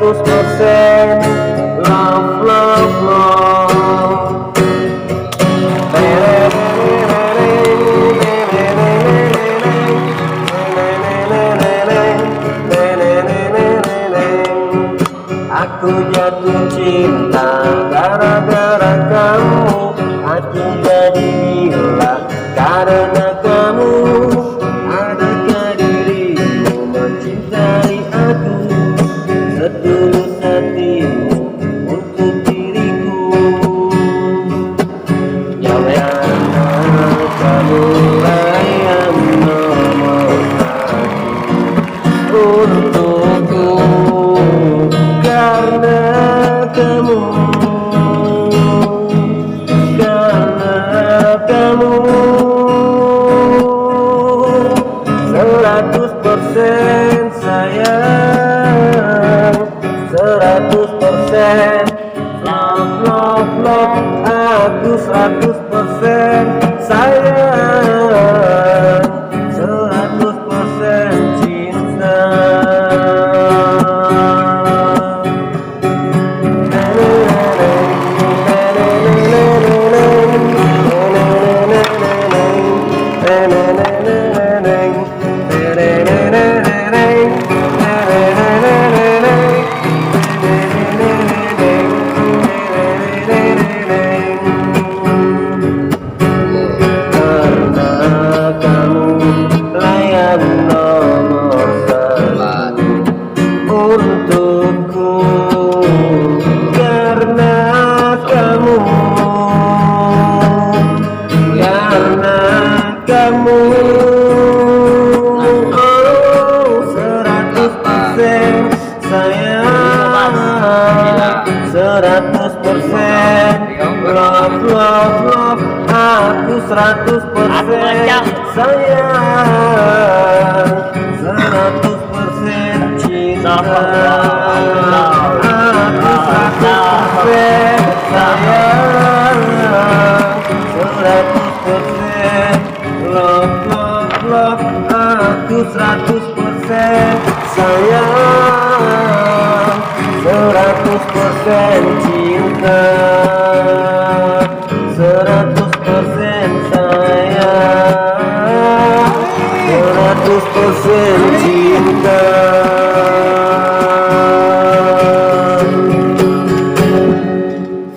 100% love, love, love. Aku jatuh cinta gara-gara kamu. Aku jadi gila karena kamu. Adakah dirimu mencintai aku setulus hatimu untuk diriku? Jangan kamu yang nomor satu untukku, karena kamu, karena kamu 100% sayang, 100% love, love, love. Aku 100% sayang, 100% cinta. Untukku, karena kamu, karena kamu, oh 100% sayang, 100% love, love, love. Aku 100% sayang, 100% cinta. Aku 100% sayang, 100% love, love, love. Aku 100% sayang, 100%